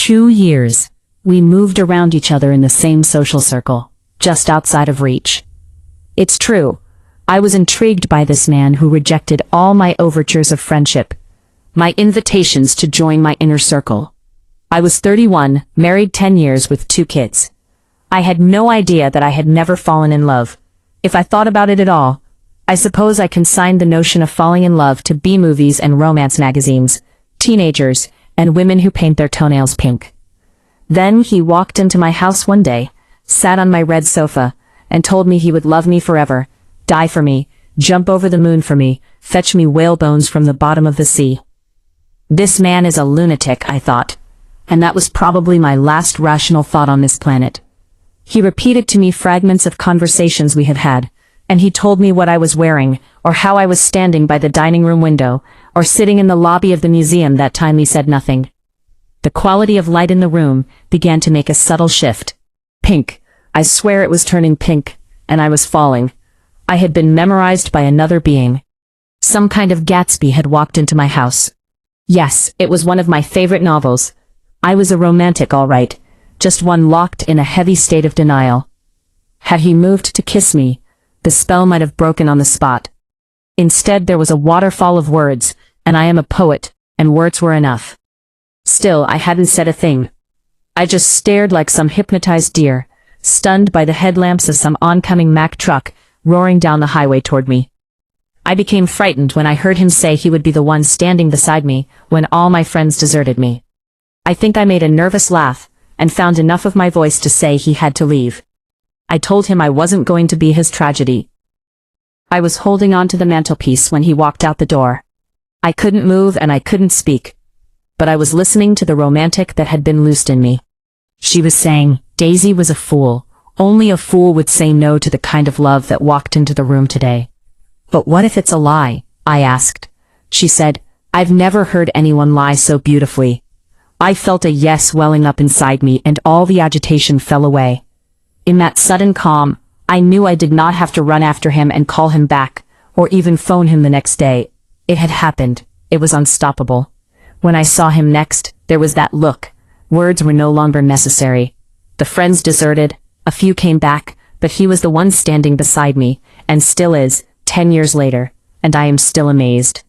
2 years. We moved around each other in the same social circle, just outside of reach. It's true, I was intrigued by this man who rejected all my overtures of friendship, my invitations to join my inner circle. I was 31, married 10 years with 2 kids. I had no idea that I had never fallen in love. If I thought about it at all, I suppose I consigned the notion of falling in love to B-movies and romance magazines, teenagers, and women who paint their toenails pink. Then he walked into my house one day, sat on my red sofa, and told me he would love me forever, die for me, jump over the moon for me, fetch me whale bones from the bottom of the sea. This man is a lunatic, I thought, and that was probably my last rational thought on this planet. He repeated to me fragments of conversations we had had, and he told me what I was wearing, or how I was standing by the dining room window, or sitting in the lobby of the museum that time he said nothing. The quality of light in the room began to make a subtle shift. Pink. I swear it was turning pink, and I was falling. I had been memorized by another being. Some kind of Gatsby had walked into my house. Yes, it was one of my favorite novels. I was a romantic, all right, just one locked in a heavy state of denial. Had he moved to kiss me, the spell might have broken on the spot. Instead, there was a waterfall of words, and I am a poet, and words were enough. Still, I hadn't said a thing. I just stared like some hypnotized deer, stunned by the headlamps of some oncoming Mack truck roaring down the highway toward me. I became frightened when I heard him say he would be the one standing beside me when all my friends deserted me. I think I made a nervous laugh and found enough of my voice to say he had to leave. I told him I wasn't going to be his tragedy. I was holding on to the mantelpiece when he walked out the door. I couldn't move and I couldn't speak, but I was listening to the romantic that had been loosed in me. She was saying, Daisy was a fool. Only a fool would say no to the kind of love that walked into the room today. But what if it's a lie? I asked. She said, I've never heard anyone lie so beautifully. I felt a yes welling up inside me and all the agitation fell away. In that sudden calm, I knew I did not have to run after him and call him back, or even phone him the next day. It had happened. It was unstoppable. When I saw him next, there was that look. Words were no longer necessary. The friends deserted, a few came back, but he was the one standing beside me, and still is, 10 years later, and I am still amazed.